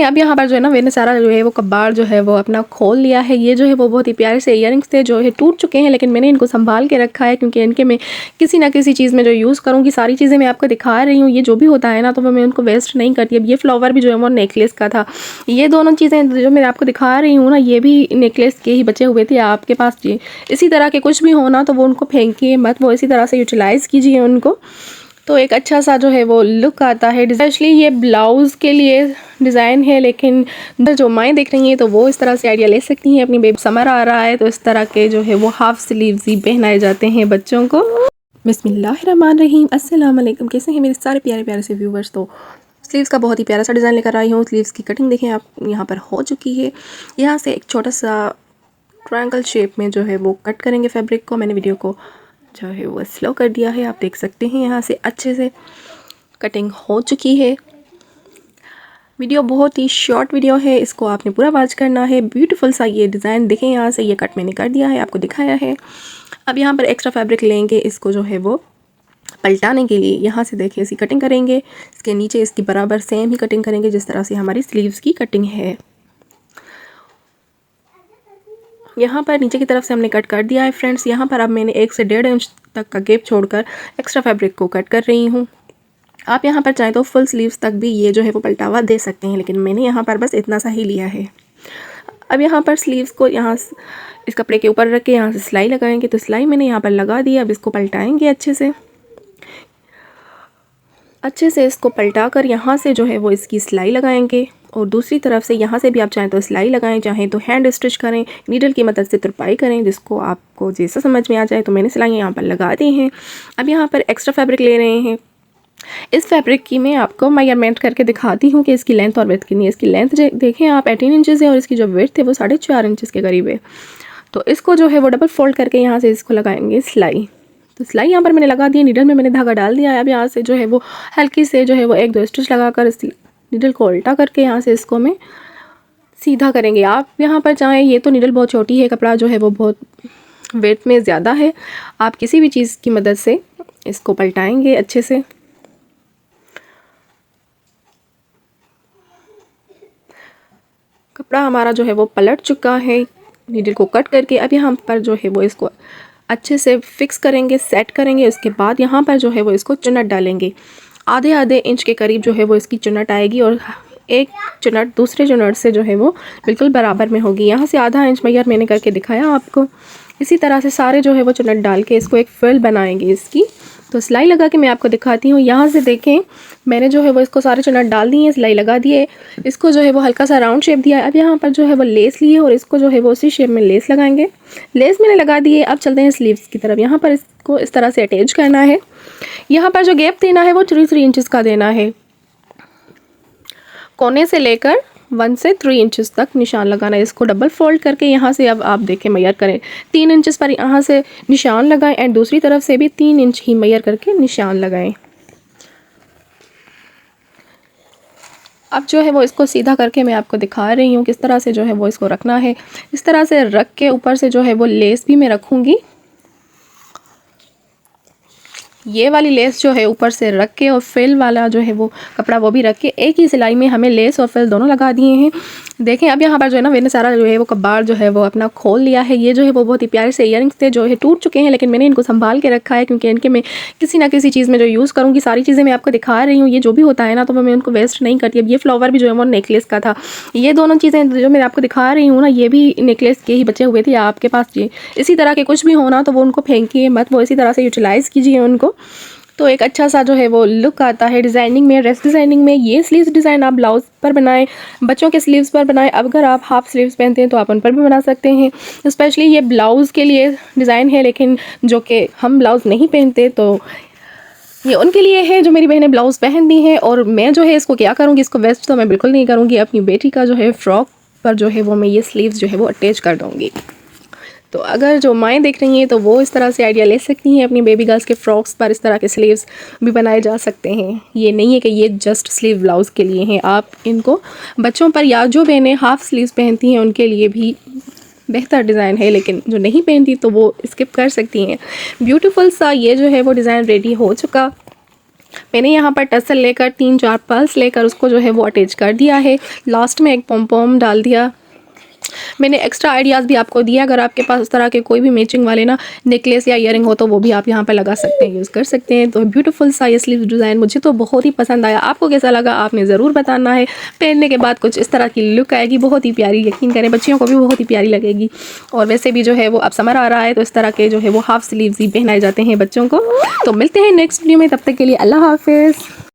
अब यहाँ पर जो है ना मैंने सारा जो है वो कबाड़ जो है वो अपना खोल लिया है। ये जो है वो बहुत ही प्यारे से इयररिंग्स थे जो है टूट चुके हैं, लेकिन मैंने इनको संभाल के रखा है क्योंकि इनके मैं किसी ना किसी चीज़ में जो यूज़ करूँगी। सारी चीज़ें मैं आपको दिखा रही हूँ, ये जो भी होता है ना तो मैं उनको वेस्ट नहीं करती। अब ये फ्लावर भी जो है वो नेकलेस का था। ये दोनों चीज़ें जो मैं आपको दिखा रही हूँ ना, ये भी नेकलेस के ही बचे हुए थे। आपके पास ये इसी तरह के कुछ भी हो ना तो वो उनको फेंकिए मत, वो इसी तरह से यूटिलाइज़ कीजिए उनको, तो एक अच्छा सा जो है वो लुक आता है। स्पेशली ये ब्लाउज़ के लिए डिज़ाइन है, लेकिन जो माएँ देख रही हैं तो वो इस तरह से आइडिया ले सकती हैं। अपनी बेबी समर आ रहा है तो इस तरह के जो है वो हाफ स्लीव्स ही पहनाए जाते हैं बच्चों को। बिस्मिल्लाहिर्रहमानिर्रहीम, अस्सलाम वालेकुम। कैसे हैं मेरे सारे प्यारे प्यारे से व्यूवर्स। तो स्लीव्स का बहुत ही प्यारा सा डिज़ाइन लेकर आई हूँ। स्लीव्स की कटिंग देखें आप यहाँ पर हो चुकी है। यहाँ से एक छोटा सा ट्रायंगल शेप में जो है वो कट करेंगे फैब्रिक को। मैंने वीडियो को जो है वो स्लो कर दिया है, आप देख सकते हैं यहाँ से अच्छे से कटिंग हो चुकी है। वीडियो बहुत ही शॉर्ट वीडियो है, इसको आपने पूरा वॉच करना है। ब्यूटीफुल सा ये डिज़ाइन देखें, यहाँ से ये कट मैंने कर दिया है, आपको दिखाया है। अब यहाँ पर एक्स्ट्रा फैब्रिक लेंगे, इसको जो है वो पलटाने के लिए यहाँ से देखिए ऐसी कटिंग करेंगे। इसके नीचे इसकी बराबर सेम ही कटिंग करेंगे जिस तरह से हमारी स्लीव्स की कटिंग है। यहाँ पर नीचे की तरफ से हमने कट कर दिया है फ्रेंड्स। यहाँ पर अब मैंने 1 से 1.5 इंच तक का गैप छोड़कर एक्स्ट्रा फैब्रिक को कट कर रही हूँ। आप यहाँ पर चाहें तो फुल स्लीव्स तक भी ये जो है वो पलटावा दे सकते हैं, लेकिन मैंने यहाँ पर बस इतना सा ही लिया है। अब यहाँ पर स्लीव्स को यहाँ इस कपड़े के ऊपर रख के यहाँ से सिलाई लगाएंगे, तो सिलाई मैंने यहाँ पर लगा दी। अब इसको पलटाएंगे अच्छे से इसको पलटा कर यहाँ से जो है वो इसकी सिलाई लगाएंगे, और दूसरी तरफ से यहाँ से भी आप चाहें तो सिलाई लगाएं, चाहें तो हैंड स्टिच करें, नीडल की मदद से तुरपाई करें, जिसको आपको जैसा समझ में आ जाए। तो मैंने सिलाई यहाँ पर लगा दी हैं। अब यहाँ पर एक्स्ट्रा फैब्रिक ले रहे हैं। इस फैब्रिक की मैं आपको मेजरमेंट करके दिखाती हूँ कि इसकी लेंथ और विड्थ कितनी है। इसकी लेंथ देखें आप 18 इंचज़ है और इसकी जो विड्थ है वो 4.5 इंचज़ के करीब है। तो इसको जो है वो डबल फोल्ड करके यहाँ से इसको लगाएंगे सिलाई। तो सिलाई यहाँ पर मैंने लगा दी है, नीडल में मैंने धागा डाल दिया है। अब यहाँ से जो है वो हल्की से जो है वो 1-2 स्टिच लगाकर इस नीडल को उल्टा करके यहाँ से इसको मैं सीधा करेंगे। आप यहाँ पर चाहें, ये तो नीडल बहुत छोटी है, कपड़ा जो है वो बहुत वेट में ज़्यादा है, आप किसी भी चीज़ की मदद से इसको पलटाएंगे अच्छे से। कपड़ा हमारा जो है वो पलट चुका है नीडल को कट करके। अब यहाँ पर जो है वो इसको अच्छे से फिक्स करेंगे, सेट करेंगे। उसके बाद यहाँ पर जो है वो इसको चुनट डालेंगे। आधे इंच के करीब जो है वो इसकी चुनट आएगी, और एक चुनट दूसरे चुनट से जो है वो बिल्कुल बराबर में होगी। यहाँ से आधा इंच मेजर मैंने करके दिखाया आपको। इसी तरह से सारे जो है वो चुनट डाल के इसको एक फ्रिल बनाएंगे इसकी। तो सिलाई लगा के मैं आपको दिखाती हूँ। यहाँ से देखें, मैंने जो है वो इसको सारे चुनट डाल दिए, सिलाई लगा दिए, इसको जो है वो हल्का सा राउंड शेप दिया है। अब यहाँ पर जो है वो लेस लिए और इसको जो है वो उसी शेप में लेस लगाएंगे। लेस मैंने लगा दिए। अब चलते हैं स्लीव्स की तरफ। यहाँ पर इसको इस तरह से अटैच करना है। यहाँ पर जो गैप देना है वो 3 इंचज़ का देना है। कोने से लेकर 1 से 3 इंचज़ तक निशान लगाना है। इसको डबल फोल्ड करके यहाँ से अब आप देखें मेजर करें, 3 इंचज़ पर यहाँ से निशान लगाएं, एंड दूसरी तरफ से भी 3 इंच ही मेजर करके निशान लगाएं। अब जो है वो इसको सीधा करके मैं आपको दिखा रही हूँ किस तरह से जो है वो इसको रखना है। इस तरह से रख के ऊपर से जो है वो लेस भी मैं रखूँगी। ये वाली लेस जो है ऊपर से रख के, और फिल वाला जो है वो कपड़ा वो भी रख के, एक ही सिलाई में हमें लेस और फिल दोनों लगा दिए हैं। देखें अब यहाँ पर जो है ना मैंने सारा जो है वो कबाड़ जो है वो अपना खोल लिया है। ये जो है वो बहुत ही प्यारे से इयररिंग्स थे जो है टूट चुके हैं, लेकिन मैंने इनको संभाल के रखा है क्योंकि इनके मैं किसी ना किसी चीज़ में जो यूज़ करूँगी। सारी चीज़ें मैं आपको दिखा रही हूँ, ये जो भी होता है ना तो मैं उनको वेस्ट नहीं करती। अब ये फ्लावर भी जो है वो नेकलेस का था। ये दोनों चीज़ें जो मैं आपको दिखा रही हूँ ना, ये भी नेकलेस के ही बचे हुए थे। आपके पास ये इसी तरह के कुछ भी होना तो वो उनको फेंकिए मत, वो इसी तरह से यूटिलाइज़ कीजिए उनको, तो एक अच्छा सा जो है वो लुक आता है। डिज़ाइनिंग में, ड्रेस डिज़ाइनिंग में ये स्लीव्स डिज़ाइन आप ब्लाउज़ पर बनाएं, बच्चों के स्लीव्स पर बनाएं। अब अगर आप हाफ स्लीव्स पहनते हैं तो आप उन पर भी बना सकते हैं। स्पेशली ये ब्लाउज़ के लिए डिज़ाइन है, लेकिन जो कि हम ब्लाउज़ नहीं पहनते तो ये उनके लिए है जो मेरी बहनें ब्लाउज़ पहनती हैं। और मैं जो है इसको क्या करूँगी, इसको वेस्ट तो मैं बिल्कुल नहीं करूँगी। अपनी बेटी का जो है फ्रॉक पर जो है वो मैं ये स्लीव्स जो है वो अटैच कर दूँगी। तो अगर जो माएँ देख रही हैं तो वो इस तरह से आइडिया ले सकती हैं। अपनी बेबी गर्ल्स के फ्रॉक्स पर इस तरह के स्लीव्स भी बनाए जा सकते हैं। ये नहीं है कि ये जस्ट स्लीव ब्लाउज़ के लिए हैं, आप इनको बच्चों पर या जो बहनें हाफ स्लीव्स पहनती हैं उनके लिए भी बेहतर डिज़ाइन है, लेकिन जो नहीं पहनती तो वो स्किप कर सकती हैं। ब्यूटीफुल सा ये जो है वो डिज़ाइन रेडी हो चुका। मैंने यहाँ पर टसल लेकर 3-4 पर्ल्स लेकर उसको जो है वो अटैच कर दिया है। लास्ट में एक पॉम पॉम डाल दिया। मैंने एक्स्ट्रा आइडियाज़ भी आपको दिया, अगर आपके पास उस तरह के कोई भी मैचिंग वाले ना नेकलेस या ईयरिंग हो तो वो भी आप यहाँ पर लगा सकते हैं, यूज़ कर सकते हैं। तो ब्यूटीफुल सा ये स्लीव डिज़ाइन मुझे तो बहुत ही पसंद आया। आपको कैसा लगा आपने ज़रूर बताना है। पहनने के बाद कुछ इस तरह की लुक आएगी, बहुत ही प्यारी, यकीन करें बच्चियों को भी बहुत ही प्यारी लगेगी। और वैसे भी जो है वो अब समर आ रहा है तो इस तरह के जो है वो हाफ स्लीव्स ही पहनाए जाते हैं बच्चों को। तो मिलते हैं नेक्स्ट वीडियो में, तब तक के लिए अल्लाह हाफिज़।